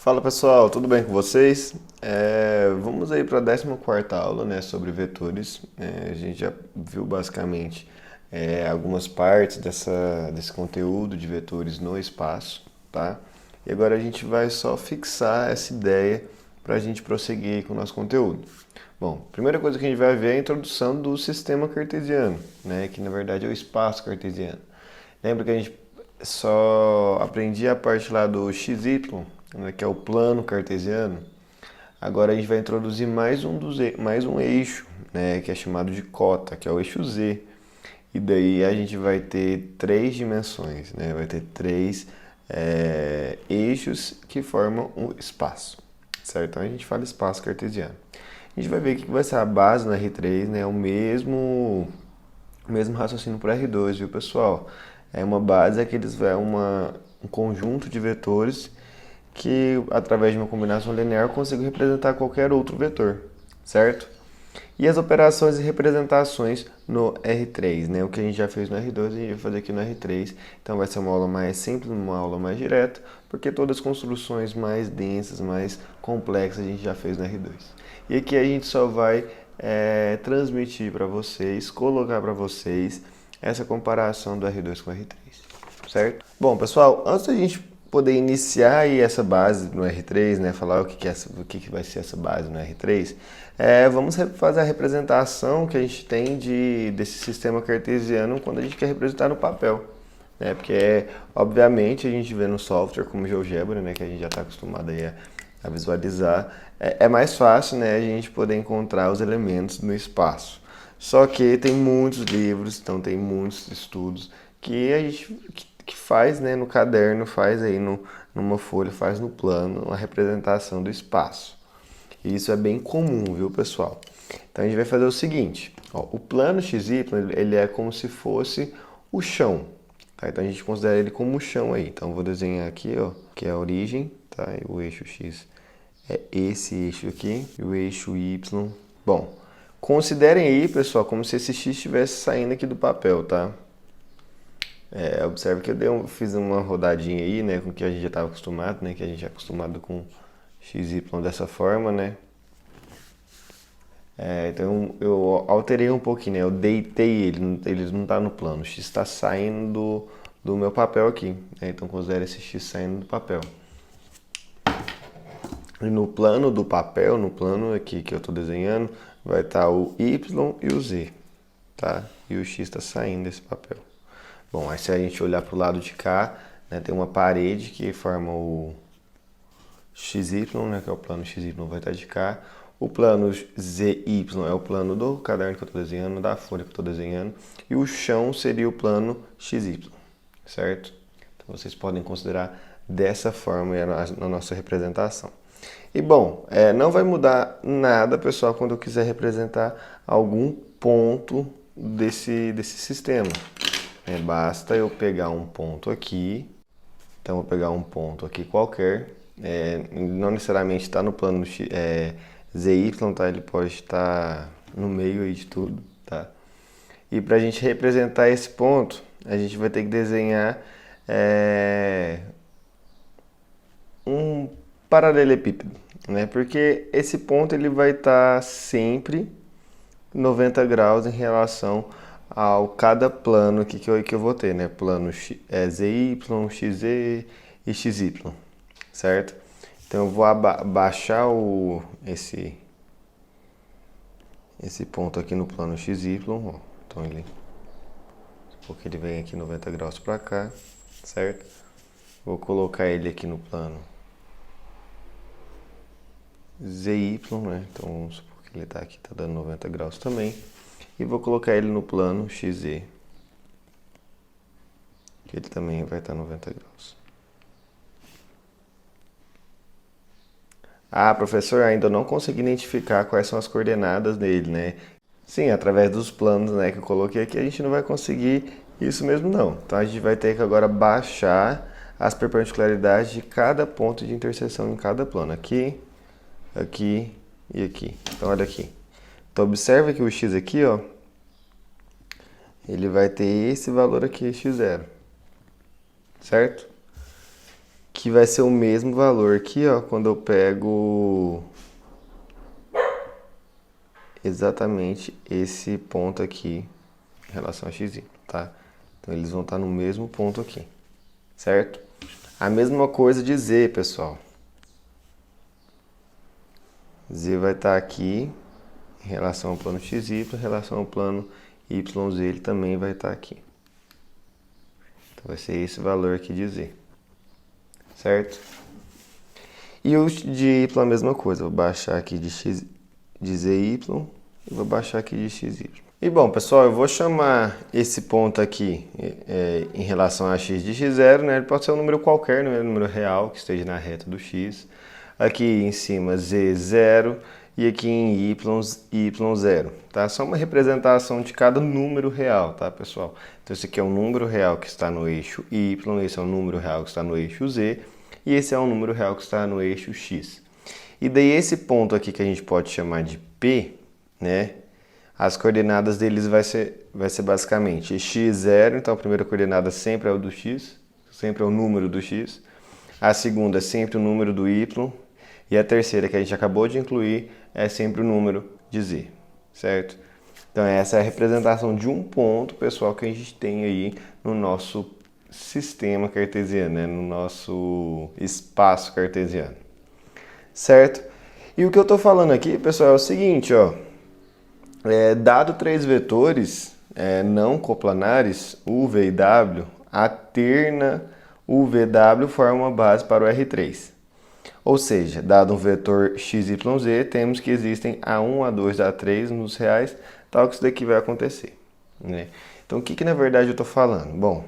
Fala pessoal, tudo bem com vocês? Vamos aí para a 14ª aula, né, sobre vetores. A gente já viu basicamente algumas partes desse conteúdo de vetores no espaço, tá? E agora a gente vai só fixar essa ideia para a gente prosseguir com o nosso conteúdo. Bom, a primeira coisa que a gente vai ver é a introdução do sistema cartesiano, né, que na verdade é o espaço cartesiano. Lembra que a gente só aprendia a parte lá do XY, né, que é o plano cartesiano. Agora a gente vai introduzir mais um eixo, né, que é chamado de cota, que é o eixo Z. E daí a gente vai ter três dimensões, né? Vai ter três eixos que formam um espaço, certo? Então a gente fala espaço cartesiano. A gente vai ver o que vai ser a base no R3, né? O mesmo raciocínio para R2, viu, pessoal? É uma base, um conjunto de vetores que, através de uma combinação linear, eu consigo representar qualquer outro vetor, certo? E as operações e representações no R3, né? O que a gente já fez no R2, a gente vai fazer aqui no R3. Então vai ser uma aula mais simples, uma aula mais direta, porque todas as construções mais densas, mais complexas a gente já fez no R2. E aqui a gente só vai transmitir para vocês, colocar para vocês essa comparação do R2 com o R3, certo? Bom, pessoal, antes da gente poder iniciar aí essa base no R3, né, falar o que vai ser essa base no R3, vamos fazer a representação que a gente tem desse sistema cartesiano quando a gente quer representar no papel. Né, porque, obviamente, a gente vê no software como GeoGebra, né, que a gente já está acostumado aí a visualizar, é mais fácil, né, a gente poder encontrar os elementos no espaço. Só que tem muitos livros, então tem muitos estudos que a gente que faz, né, no caderno, faz aí numa folha, faz no plano a representação do espaço. E isso é bem comum, viu, pessoal? Então a gente vai fazer o seguinte, ó, o plano XY, ele é como se fosse o chão, tá? Então a gente considera ele como o chão aí. Então eu vou desenhar aqui, ó, que é a origem, tá? E o eixo X é esse eixo aqui, e o eixo Y. Bom, considerem aí, pessoal, como se esse X estivesse saindo aqui do papel, tá? Observe que fiz uma rodadinha aí, né, com que a gente já estava acostumado, né, que a gente é acostumado com XY dessa forma, né. Então eu alterei um pouquinho, né, eu deitei ele não está no plano, o X está saindo do meu papel aqui, né, então considere esse X saindo do papel. E no plano do papel, no plano aqui que eu estou desenhando, vai estar o Y e o Z, tá? E o X está saindo desse papel. Bom, aí se a gente olhar para o lado de cá, né, tem uma parede que forma o XY, né, que é o plano XY vai estar de cá. O plano ZY é o plano do caderno que eu estou desenhando, da folha que eu estou desenhando. E o chão seria o plano XY, certo? Então vocês podem considerar dessa forma na nossa representação. E bom, não vai mudar nada, pessoal, quando eu quiser representar algum ponto desse sistema. Basta eu pegar um ponto aqui, então vou pegar um ponto aqui qualquer, não necessariamente está no plano ZY, tá? Ele pode estar no meio aí de tudo, tá? E para a gente representar esse ponto, a gente vai ter que desenhar um paralelepípedo, né? Porque esse ponto ele vai estar sempre 90 graus em relação ao cada plano aqui que eu vou ter, né? Plano ZY, XZ e XY, certo? Então eu vou abaixar esse ponto aqui no plano XY, ó. Então porque ele vem aqui 90 graus para cá, certo? Vou colocar ele aqui no plano ZY, né? Então vamos supor que ele está aqui, está dando 90 graus também. E vou colocar ele no plano XZ, que ele também vai estar 90 graus. Ah, professor, ainda não consegui identificar quais são as coordenadas dele, né? Sim, através dos planos, né, que eu coloquei aqui, a gente não vai conseguir isso mesmo não. Então a gente vai ter que agora baixar as perpendicularidades de cada ponto de interseção em cada plano. Aqui, aqui e aqui. Então olha aqui. Então observa que o x aqui, ó, ele vai ter esse valor aqui, x0, certo? que vai ser o mesmo valor aqui, ó, quando eu pego exatamente esse ponto aqui em relação a x, tá? Então eles vão estar no mesmo ponto aqui, certo? A mesma coisa de z, pessoal. Z vai estar aqui em relação ao plano xy, em relação ao plano yz, ele também vai estar aqui. Então vai ser esse valor aqui de z, certo? E o de y a mesma coisa, vou baixar aqui de x, de zy e vou baixar aqui de xy. E bom, pessoal, eu vou chamar esse ponto aqui em relação a x de x0, né? Ele pode ser um número qualquer, um número real que esteja na reta do x. Aqui em cima z0 e aqui em y0, tá? Só uma representação de cada número real, tá, pessoal? Então esse aqui é um número real que está no eixo y, esse é um número real que está no eixo z e esse é um número real que está no eixo x. E daí esse ponto aqui que a gente pode chamar de P, né? As coordenadas deles vai ser basicamente x0, então a primeira coordenada sempre é o do x, sempre é o número do x. A segunda é sempre o número do y. E a terceira, que a gente acabou de incluir, é sempre o número de z, certo? Então essa é a representação de um ponto, pessoal, que a gente tem aí no nosso sistema cartesiano, né? No nosso espaço cartesiano, certo? E o que eu estou falando aqui, pessoal, é o seguinte, ó. Dado três vetores não coplanares, u, v e w, a terna u, v, w forma uma base para o R3. Ou seja, dado um vetor x, y, z, temos que existem A1, A2, A3 nos reais, tal que isso daqui vai acontecer, né? Então, o que na verdade eu estou falando? Bom,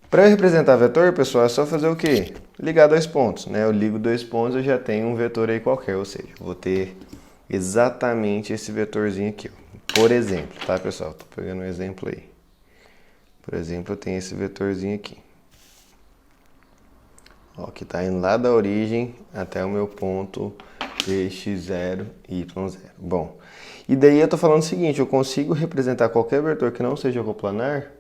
para eu representar vetor, pessoal, é só fazer o quê? Ligar dois pontos, né? Eu ligo dois pontos, eu já tenho um vetor aí qualquer, ou seja, vou ter exatamente esse vetorzinho aqui, ó. Por exemplo, tá, pessoal? Estou pegando um exemplo aí. Por exemplo, eu tenho esse vetorzinho aqui. Ó, que está indo lá da origem até o meu ponto x0 e y0. Bom, e daí eu estou falando o seguinte, eu consigo representar qualquer vetor que não seja coplanar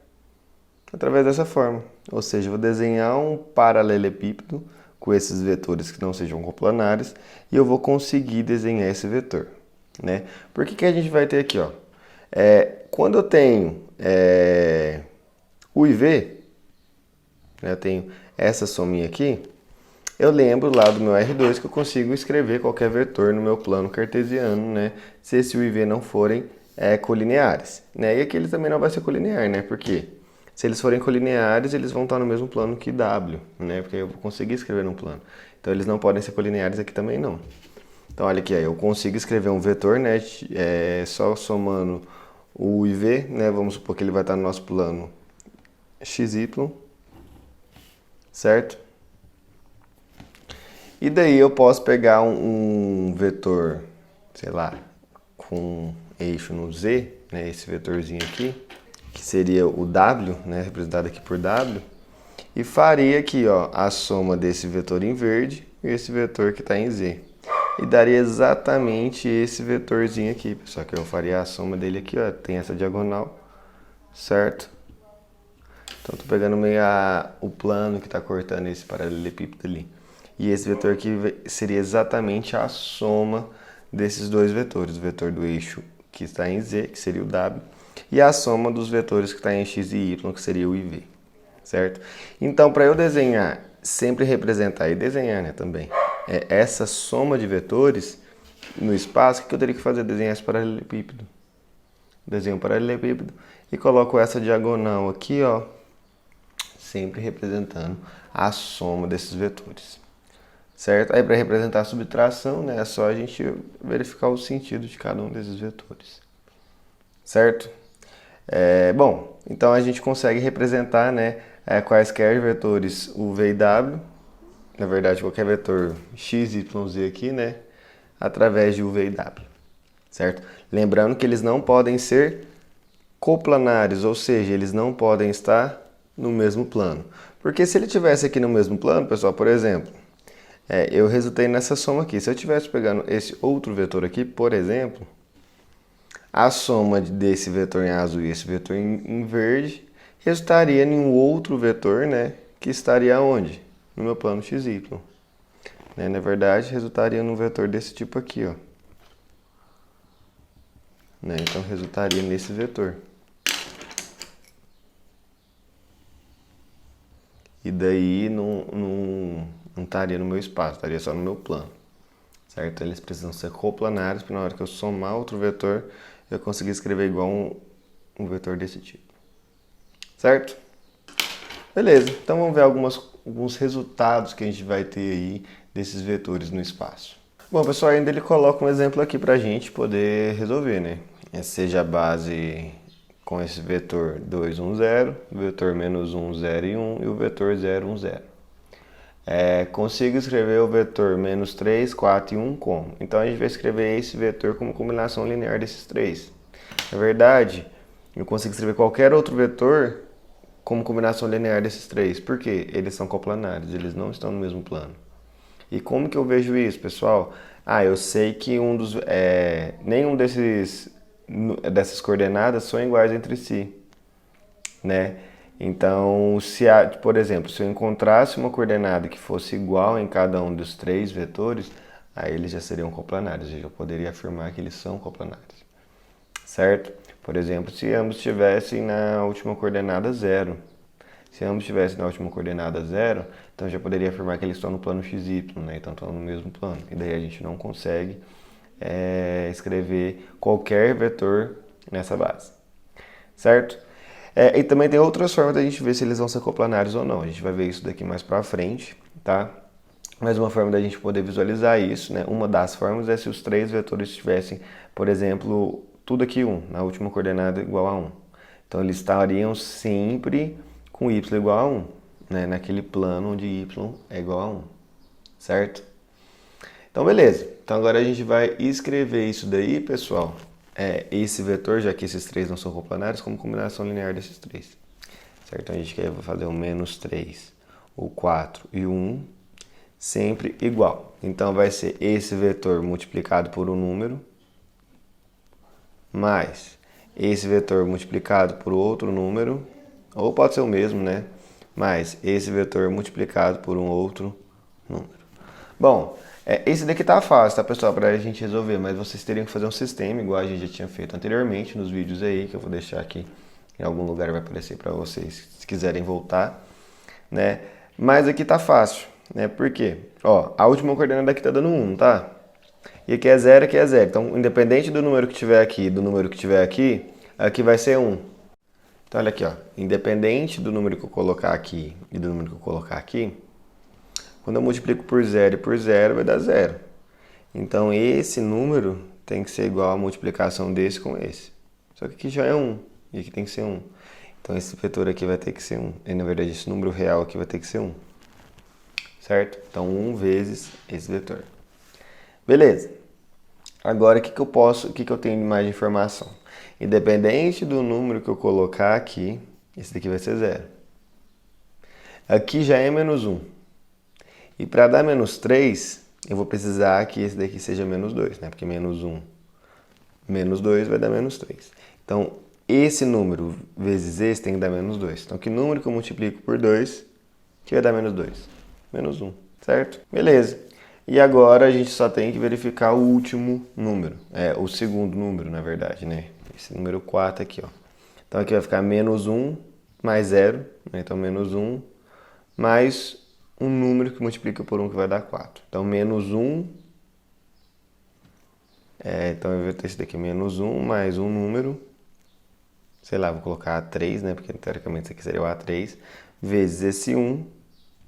através dessa forma. Ou seja, eu vou desenhar um paralelepípedo com esses vetores que não sejam coplanares e eu vou conseguir desenhar esse vetor, né? Por que a gente vai ter aqui, ó? Quando eu tenho u e v, né, eu tenho essa sominha aqui, eu lembro lá do meu R2 que eu consigo escrever qualquer vetor no meu plano cartesiano, né, se esse u e v não forem colineares, né? E aqui ele também não vai ser colinear, né? Por quê? Se eles forem colineares, eles vão estar no mesmo plano que W, né? Porque eu vou conseguir escrever num plano. Então eles não podem ser colineares aqui também não. Então olha aqui, ó, eu consigo escrever um vetor, né? Só somando o u e v, né? Vamos supor que ele vai estar no nosso plano xy, certo? E daí eu posso pegar um vetor, sei lá, com eixo no z, né? Esse vetorzinho aqui, que seria o w, né? Representado aqui por w, e faria aqui, ó, a soma desse vetor em verde e esse vetor que está em z. E daria exatamente esse vetorzinho aqui, pessoal, que eu faria a soma dele aqui, ó, tem essa diagonal, certo? Então, estou pegando meio o plano que está cortando esse paralelepípedo ali. E esse vetor aqui seria exatamente a soma desses dois vetores. O vetor do eixo que está em z, que seria o w, e a soma dos vetores que está em x e y, que seria o i e v, certo? Então, para eu desenhar, sempre representar e desenhar, né, também, essa soma de vetores no espaço, o que eu teria que fazer? Desenhar esse paralelepípedo. Desenho um paralelepípedo e coloco essa diagonal aqui, ó, sempre representando a soma desses vetores, certo? Aí para representar a subtração, né, é só a gente verificar o sentido de cada um desses vetores, certo? Bom, então a gente consegue representar, né, quaisquer vetores u, v e w, na verdade qualquer vetor x, y, z aqui, né, através de u, v e w, certo? Lembrando que eles não podem ser coplanares, ou seja, eles não podem estar no mesmo plano. Porque se ele estivesse aqui no mesmo plano, pessoal, por exemplo, eu resultei nessa soma aqui. Se eu estivesse pegando esse outro vetor aqui, por exemplo, a soma desse vetor em azul e esse vetor em verde resultaria em um outro vetor, né, que estaria onde? no meu plano XY. Né? Na verdade, resultaria num vetor desse tipo aqui, ó. Né? Então, resultaria nesse vetor. E daí não estaria no meu espaço, estaria só no meu plano. Certo? Eles precisam ser coplanares para na hora que eu somar outro vetor, eu conseguir escrever igual um vetor desse tipo. Certo? Beleza, então vamos ver alguns resultados que a gente vai ter aí desses vetores no espaço. Bom, pessoal, ainda ele coloca um exemplo aqui para a gente poder resolver, né? Seja a base com esse vetor 2, 1, 0, o vetor menos 1, 0 e 1 e o vetor 0, 1, 0. Consigo escrever o vetor menos 3, 4 e 1 como? Então a gente vai escrever esse vetor como combinação linear desses três. Na verdade, eu consigo escrever qualquer outro vetor como combinação linear desses três. Por quê? Eles são coplanares, eles não estão no mesmo plano. E como que eu vejo isso, pessoal? Eu sei que nenhum dessas coordenadas são iguais entre si, né? Então, por exemplo, se eu encontrasse uma coordenada que fosse igual em cada um dos três vetores, aí eles já seriam coplanares, eu poderia afirmar que eles são coplanares, certo? Por exemplo, se ambos estivessem na última coordenada 0. Se ambos estivessem na última coordenada 0, então eu já poderia afirmar que eles estão no plano XY, né? Então estão no mesmo plano. E daí a gente não consegue escrever qualquer vetor nessa base, certo? E também tem outras formas da gente ver se eles vão ser coplanares ou não. A gente vai ver isso daqui mais pra frente, tá? Mas uma forma da gente poder visualizar isso, né? Uma das formas é se os três vetores tivessem, por exemplo, tudo aqui 1, na última coordenada igual a 1. Então eles estariam sempre com y igual a 1, né? Naquele plano onde y é igual a 1, certo? Então beleza, então agora a gente vai escrever isso daí, pessoal, esse vetor, já que esses três não são coplanares, como combinação linear desses três, certo? Então a gente quer fazer o menos 3, o 4 e o 1, sempre igual. Então vai ser esse vetor multiplicado por um número, mais esse vetor multiplicado por outro número, ou pode ser o mesmo, né? Mais esse vetor multiplicado por um outro número. Bom, esse daqui tá fácil, tá, pessoal, pra gente resolver, mas vocês teriam que fazer um sistema, igual a gente já tinha feito anteriormente nos vídeos aí, que eu vou deixar aqui em algum lugar, vai aparecer pra vocês, se quiserem voltar, né? Mas aqui tá fácil, né? Por quê? Ó, a última coordenada aqui tá dando 1, tá? E aqui é 0, aqui é 0. Então, independente do número que tiver aqui e do número que tiver aqui, aqui vai ser 1. Então, olha aqui, ó. Independente do número que eu colocar aqui e do número que eu colocar aqui, quando eu multiplico por 0 e por 0, vai dar 0. Então, esse número tem que ser igual a multiplicação desse com esse. Só que aqui já é 1 e aqui tem que ser 1. Então, esse vetor aqui vai ter que ser 1. E, na verdade, esse número real aqui vai ter que ser 1. Certo? Então, 1 vezes esse vetor. Beleza. Agora, o que eu tenho de mais de informação? Independente do número que eu colocar aqui, esse daqui vai ser 0. Aqui já é menos 1. E para dar menos 3, eu vou precisar que esse daqui seja menos 2, né? Porque menos 1 menos 2 vai dar menos 3. Então, esse número vezes esse tem que dar menos 2. Então, que número que eu multiplico por 2 que vai dar menos 2? Menos 1, certo? Beleza. E agora a gente só tem que verificar o último número. O segundo número, na verdade, né? Esse número 4 aqui, ó. Então aqui vai ficar menos 1 mais 0, né? Então menos 1 mais um número que multiplica por 1 que vai dar 4. Então menos 1, então eu vou ter esse daqui, menos 1 mais um número, sei lá, vou colocar A3, né? Porque teoricamente isso aqui seria o A3, vezes esse 1,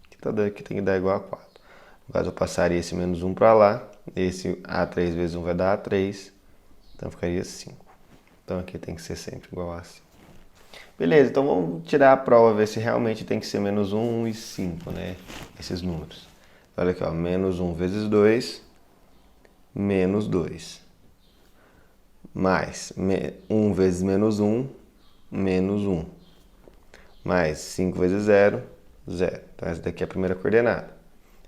que tem que dar igual a 4. No caso, eu passaria esse menos 1 para lá. Esse A3 vezes 1 vai dar A3. Então, ficaria 5. Então, aqui tem que ser sempre igual a 5. Beleza, então vamos tirar a prova, ver se realmente tem que ser menos 1 e 5, né? Esses números. Olha aqui, ó. Menos 1 vezes 2, menos 2. Mais 1 vezes menos 1, menos 1. Mais 5 vezes 0, 0. Então, essa daqui é a primeira coordenada.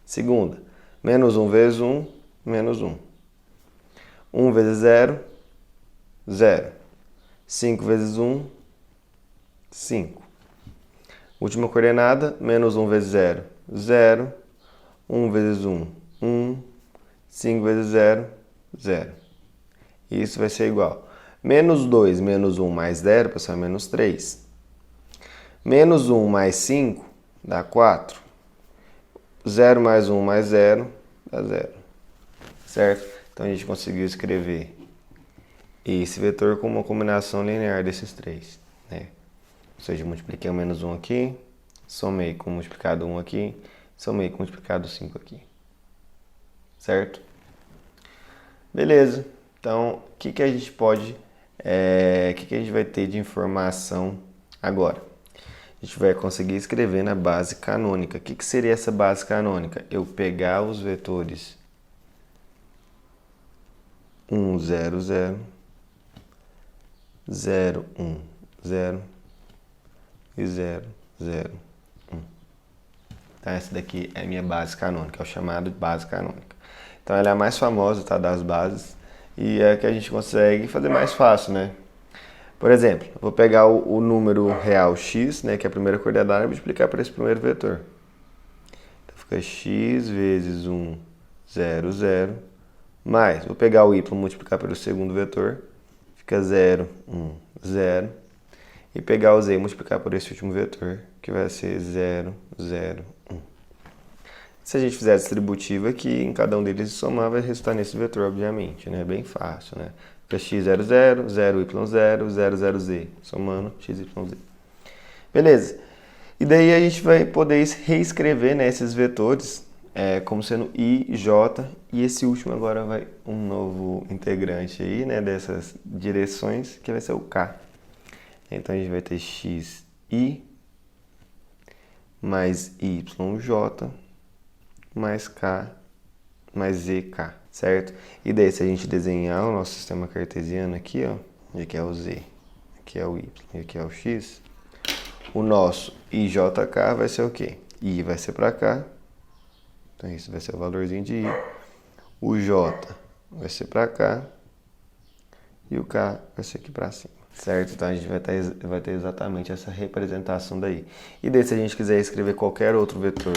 Segunda, menos 1 vezes 1, menos 1. 1 vezes 0, 0. 5 vezes 1, 5. Última coordenada, menos 1 vezes 0, 0. 1 vezes 1, 1. 5 vezes 0, 0. Isso vai ser igual. Menos 2 menos 1 mais 0, pessoal, é menos 3. Menos 1 mais 5 dá 4. 0 mais 1 mais 0 dá 0. Certo? Então a gente conseguiu escrever esse vetor com uma combinação linear desses três, né? Ou seja, multipliquei o menos 1 aqui, somei com o multiplicado 1 aqui, somei com o multiplicado 5 aqui. Certo? Beleza. Então, o que a gente pode... o que a gente vai ter de informação agora? A gente vai conseguir escrever na base canônica. O que seria essa base canônica? Eu pegar os vetores 1, 0, 0, 0, 1, 0 e 0, 0, 1. Então, essa daqui é a minha base canônica, é o chamado de base canônica. Então, ela é a mais famosa, tá, das bases e é a que a gente consegue fazer mais fácil, né? Por exemplo, eu vou pegar o número real x, né, que é a primeira coordenada, e multiplicar por esse primeiro vetor. Então, fica x vezes 1, 0, 0, mais, vou pegar o y e multiplicar pelo segundo vetor, fica 0, 1, 0, e pegar o z e multiplicar por esse último vetor, que vai ser 0, 0, 1. Se a gente fizer a distributiva aqui, em cada um deles somar, vai resultar nesse vetor, obviamente, né? Bem fácil, né? Fica x, 0, 0, 0, y, 0, 0, 0, z, somando x, y, z. Beleza. E daí a gente vai poder reescrever, né, esses vetores como sendo i, j, e esse último agora vai um novo integrante aí, né, dessas direções, que vai ser o k. Então a gente vai ter xi mais yj mais k mais zk, certo? E daí se a gente desenhar o nosso sistema cartesiano aqui, ó, aqui é o z, aqui é o y, aqui é o x, o nosso ijk vai ser o quê? I vai ser para cá, então isso vai ser o valorzinho de i, o j vai ser para cá e o k vai ser aqui para cima. Certo? Então a gente vai ter exatamente essa representação daí. E daí se a gente quiser escrever qualquer outro vetor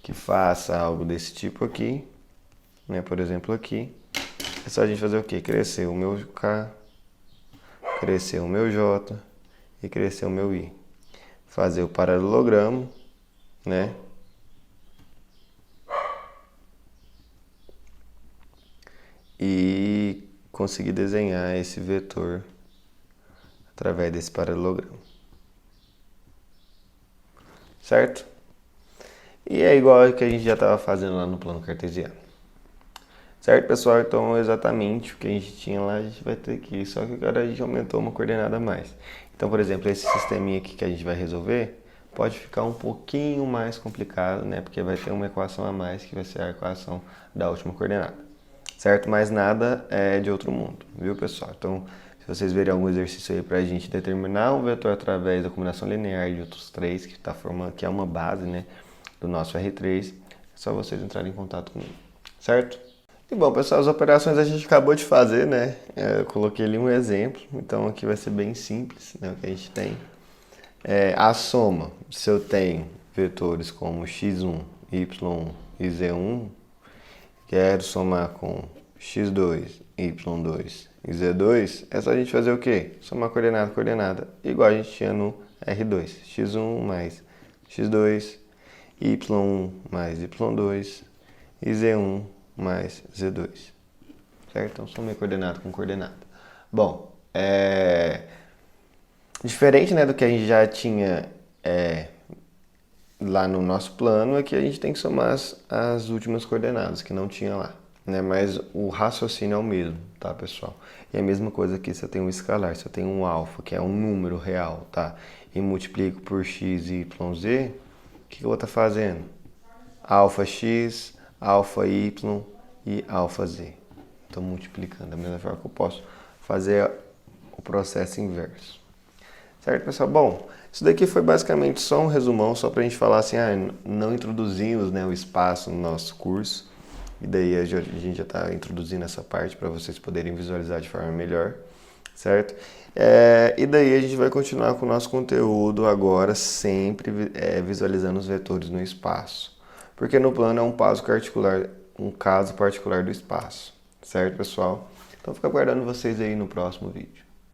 que faça algo desse tipo aqui, né? Por exemplo aqui, é só a gente fazer o quê? Crescer o meu k, crescer o meu j e crescer o meu i. Fazer o paralelogramo, né? E conseguir desenhar esse vetor através desse paralelogramo. Certo? E é igual que a gente já estava fazendo lá no plano cartesiano. Certo, pessoal? Então, exatamente o que a gente tinha lá, a gente vai ter aqui. Só que agora a gente aumentou uma coordenada a mais. Então, por exemplo, esse sisteminha aqui que a gente vai resolver pode ficar um pouquinho mais complicado, né? Porque vai ter uma equação a mais, que vai ser a equação da última coordenada. Certo? Mas nada é de outro mundo, viu, pessoal? Então, se vocês verem algum exercício aí para a gente determinar um vetor através da combinação linear de outros três, que está formando, que é uma base, né, do nosso R3, é só vocês entrarem em contato comigo, certo? E bom, pessoal, as operações a gente acabou de fazer, né? Eu coloquei ali um exemplo, então aqui vai ser bem simples, né, o que a gente tem. A soma, se eu tenho vetores como x1, y1 e z1, quero somar com x2, y2 e z2, é só a gente fazer o quê? Somar coordenada, coordenada, igual a gente tinha no R2. x1 mais x2, y1 mais y2 e z1 mais z2. Certo? Então, somei coordenada com coordenada. Bom, diferente, né, do que a gente já tinha lá no nosso plano, é que a gente tem que somar as últimas coordenadas, que não tinha lá, né? Mas o raciocínio é o mesmo, tá, pessoal? E a mesma coisa aqui, se eu tenho um escalar, se eu tenho um alfa, que é um número real, tá? E multiplico por x, y, z, o que eu vou estar fazendo? Alfa x, alfa y e alfa z. Estou multiplicando da mesma forma que eu posso fazer o processo inverso. Certo, pessoal? Bom, isso daqui foi basicamente só um resumão, só para a gente falar assim, não introduzimos, né, o espaço no nosso curso. E daí a gente já está introduzindo essa parte para vocês poderem visualizar de forma melhor. certo? E daí a gente vai continuar com o nosso conteúdo agora, sempre visualizando os vetores no espaço. Porque no plano é um caso particular do espaço, certo, pessoal? Então fica aguardando vocês aí no próximo vídeo.